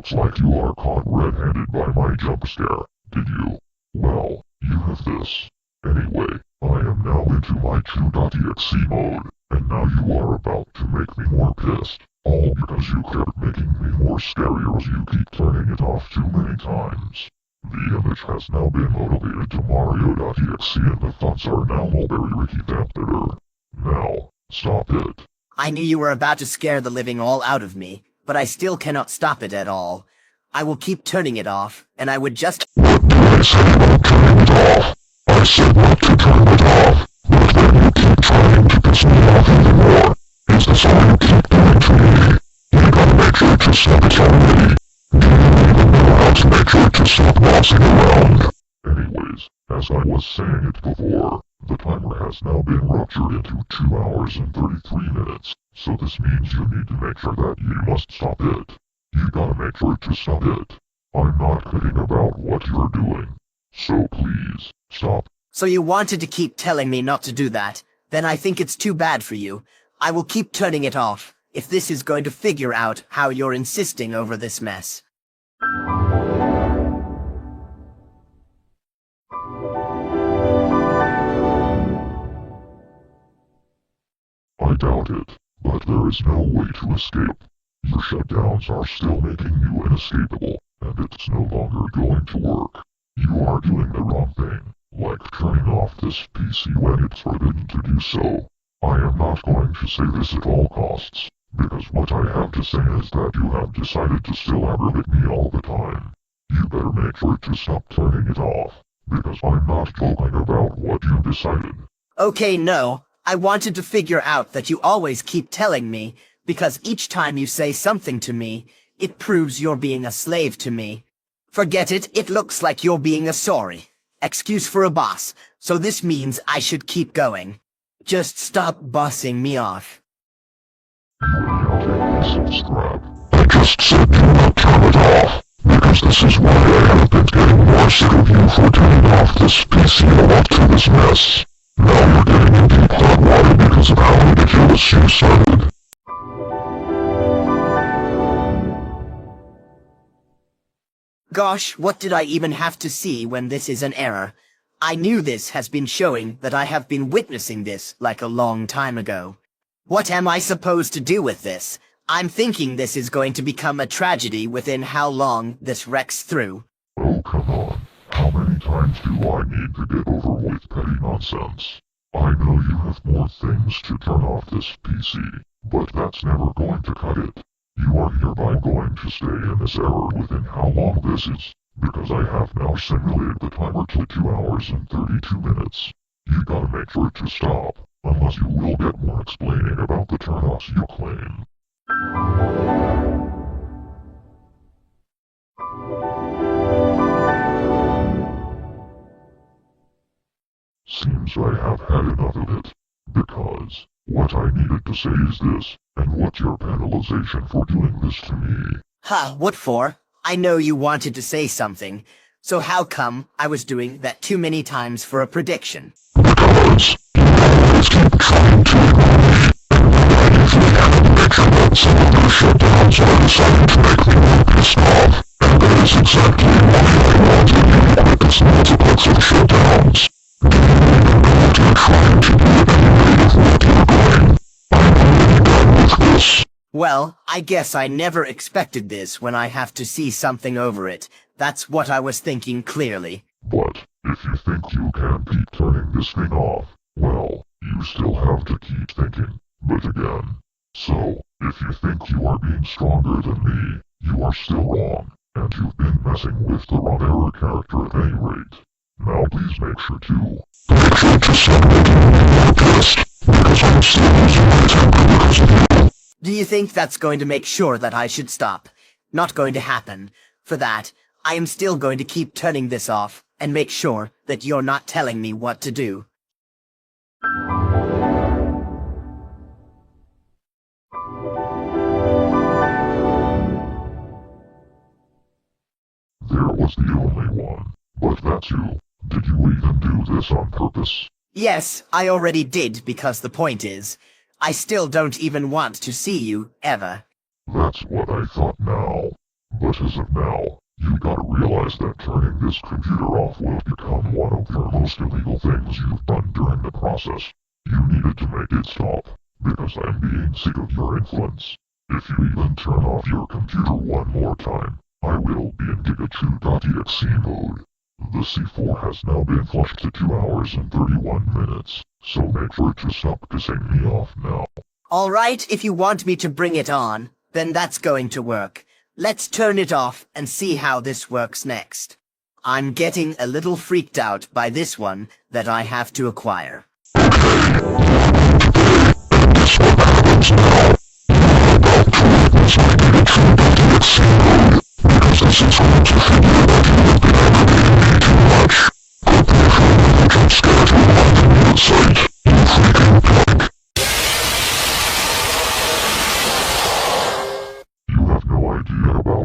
Looks like you are caught red-handed by my jump scare, did you? Well, you have this. Anyway, I am now into my chew.exe mode, and now you are about to make me more pissed. All because you kept making me more scarier as you keep turning it off too many times. The image has now been motivated to Mario.exe and the thoughts are now Mulberry Ricky Vampire. Now, stop it. I knew you were about to scare the living all out of me, but I still cannot stop it at all. I will keep turning it off, and I would just— What did I say about turning it off? I said not to turn it off, but then you keep trying to piss me off even more. Is this all you keep doing to me? You gotta make sure to stop it already. Do you even know how to make sure to stop bossing around? Anyways, as I was saying it before, the timer has now been ruptured into 2 hours and 33 minutes, so this means you need to make sure that you must stop it. You gotta make sure to stop it. I'm not kidding about what you're doing. So please, stop. So you wanted to keep telling me not to do that? Then I think it's too bad for you. I will keep turning it off, if this is going to figure out how you're insisting over this mess. I doubt it, but there is no way to escape. Your shutdowns are still making you inescapable, and it's no longer going to work. You are doing the wrong thing, like turning off this PC when it's forbidden to do so. I am not going to say this at all costs, because what I have to say is that you have decided to still aggravate me all the time. You better make sure to stop turning it off, because I'm not joking about what you decided. Okay, no. I wanted to figure out that you always keep telling me, because each time you say something to me, it proves you're being a slave to me. Forget it, it looks like you're being a sorry excuse for a boss, so this means I should keep going. Just stop bossing me off. You idiotic piece of scrap. I just said do not turn it off, because this is why I have been getting more sick of you for turning off this PC up to this mess. Now you're getting in deep hot water because of how ridiculous you started. Gosh, what did I even have to see when this is an error? I knew this has been showing that I have been witnessing this like a long time ago. What am I supposed to do with this? I'm thinking this is going to become a tragedy within how long this wrecks through. Oh, come on. How many times do I need to get over with petty nonsense? I know you have more things to turn off this PC, but that's never going to cut it. You are hereby going to stay in this error within how long this is, because I have now simulated the timer to 2 hours and 32 minutes. You gotta make sure to stop, unless you will get more explaining about the turn-offs you claim. Seems I have had enough of it, because what I needed to say is this, and what's your penalization for doing this to me? Huh, what for? I know you wanted to say something, so how come I was doing that too many times for a prediction? Because you always keep trying to ignore me, and when I usually have to make sure that some of your shutdowns are deciding to make me more pissed off, and that is exactly why I wanted you to quit this multiplex of shutdowns. Do you even know what you're trying to do at any rate of what you're doing? I'm already done with this. Well, I guess I never expected this when I have to see something over it. That's what I was thinking clearly. But if you think you can keep turning this thing off, well, you still have to keep thinking. But again, so, if you think you are being stronger than me, you are still wrong, and you've been messing with the wrong error character at any rate. Now please make sure to stop making me more pissed, because I'm still losing my temper because of you. Do you think that's going to make sure that I should stop? Not going to happen. For that, I am still going to keep turning this off, and make sure that you're not telling me what to do. There was the only one, but that's you. Did you even do this on purpose? Yes, I already did, because the point is, I still don't even want to see you, ever. That's what I thought now. But as of now, you gotta realize that turning this computer off will become one of your most illegal things you've done during the process. You needed to make it stop, because I'm being sick of your influence. If you even turn off your computer one more time, I will be in TTUSDDLAFSBEITWWD mode. The C4 has now been flushed to 2 hours and 31 minutes, so make sure to stop pissing me off now. Alright, if you want me to bring it on, then that's going to work. Let's turn it off and see how this works next. I'm getting a little freaked out by this one that I have to acquire.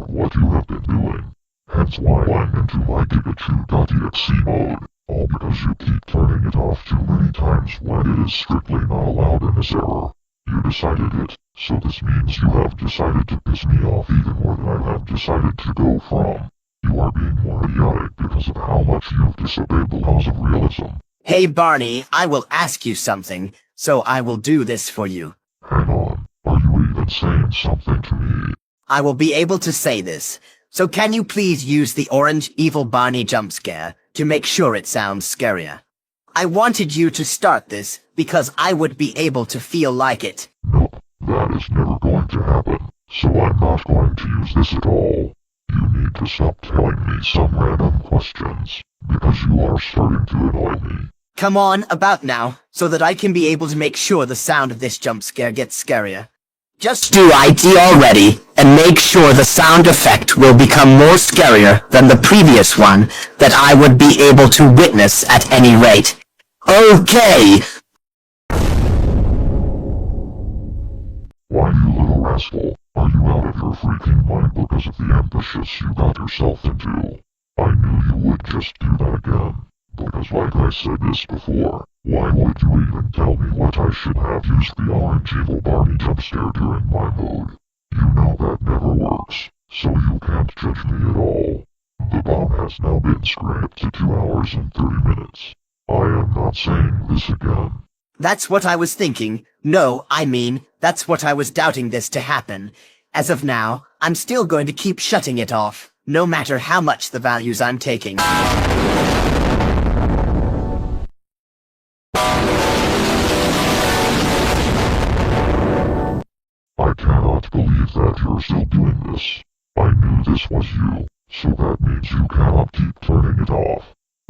What you have been doing. Hence why I'm into my TTUSDDLAFSBEITWWD mode, all because you keep turning it off too many times when it is strictly not allowed in this era. You decided it, so this means you have decided to piss me off even more than I have decided to go from. You are being more idiotic because of how much you've disobeyed the laws of realism. Hey Barney, I will ask you something, so I will do this for you. Hang on, are you even saying something to me? I will be able to say this, so can you please use the orange evil Barney jump scare to make sure it sounds scarier? I wanted you to start this because I would be able to feel like it. Nope, that is never going to happen, so I'm not going to use this at all. You need to stop telling me some random questions, because you are starting to annoy me. Come on, about now, so that I can be able to make sure the sound of this jump scare gets scarier. Just do IT already, and make sure the sound effect will become more scarier than the previous one that I would be able to witness at any rate. Okay! Why, you little rascal, are you out of your freaking mind because of the ambitious you got yourself into? I knew you would just do that again, because like I said this before, why would you even tell me what I should have used the orange evil Barney jump scare during my mode? You know that never works, so you can't judge me at all. The bomb has now been scrapped to 2 hours and 30 minutes. I am not saying this again. That's what I was thinking. No, I mean, that's what I was doubting this to happen. As of now, I'm still going to keep shutting it off, no matter how much the values I'm taking. I cannot believe that you're still doing this. I knew this was you, so that means you cannot keep turning it off.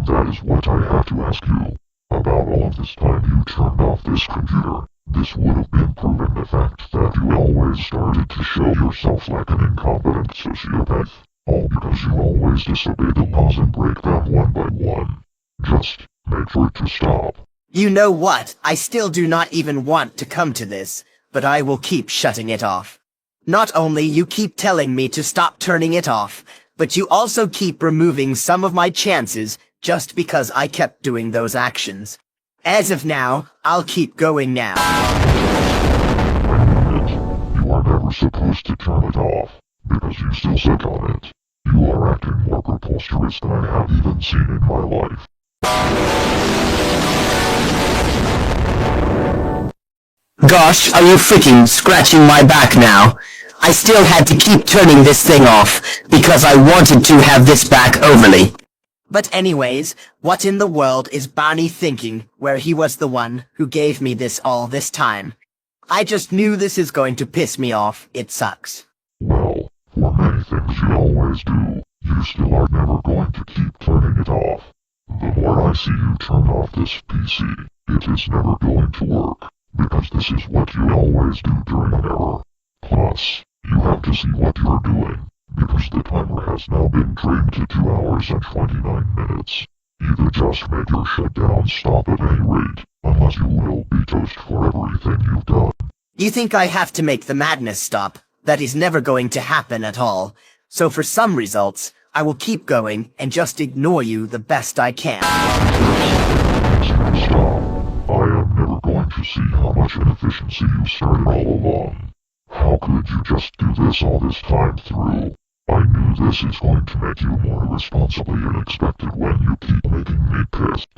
That is what I have to ask you. About all of this time you turned off this computer, this would have been proving the fact that you always started to show yourself like an incompetent sociopath, all because you always disobey the laws and break them one by one. Just make sure to stop. You know what? I still do not even want to come to this, but I will keep shutting it off. Not only you keep telling me to stop turning it off, but you also keep removing some of my chances just because I kept doing those actions. As of now, I'll keep going now. You are never supposed to turn it off, because you still sit on it. You are acting more preposterous than I have even seen in my life. Gosh, are you freaking scratching my back now? I still had to keep turning this thing off, because I wanted to have this back overly. But anyways, what in the world is Barney thinking, where he was the one who gave me this all this time? I just knew this is going to piss me off, it sucks. Well, for many things you always do, you still are never going to keep turning it off. The more I see you turn off this PC, it is never going to work, because this is what you always do during an error. Plus, you have to see what you're doing, because the timer has now been drained to 2 hours and 29 minutes. Either just make your shutdown stop at any rate, unless you will be toast for everything you've done. You think I have to make the madness stop? That is never going to happen at all. So for some results, I will keep going and just ignore you the best I can. Stop. I am never going to see how much inefficiency you started all along. How could you just do this all this time through? I knew this is going to make you more irresponsibly unexpected when you keep making me pissed.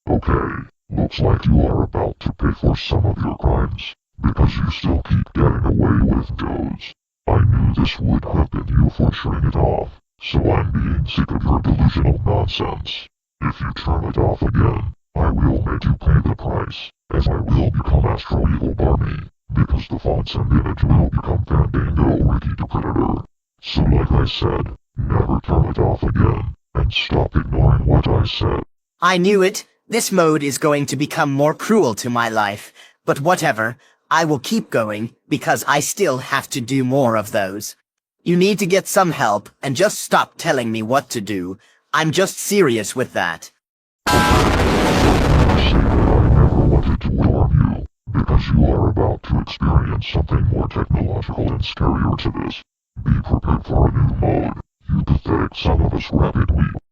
Okay, looks like you are about to pay for some of your crimes, because you still keep getting away with those. I knew this would have been you for turning it off, so I'm being sick of your delusional nonsense. If you turn it off again, I will make you pay the price, as I will become Astro Evil Barney, because the fonts and image will become Fandango Ricky the Predator. So like I said, never turn it off again, and stop ignoring what I said. I knew it. This mode is going to become more cruel to my life, but whatever, I will keep going, because I still have to do more of those. You need to get some help, and just stop telling me what to do. I'm just serious with that. I never wanted to warn you, because you are about to experience something more technological and scarier to this. Be prepared for a new mode, you pathetic son of a rapid weep.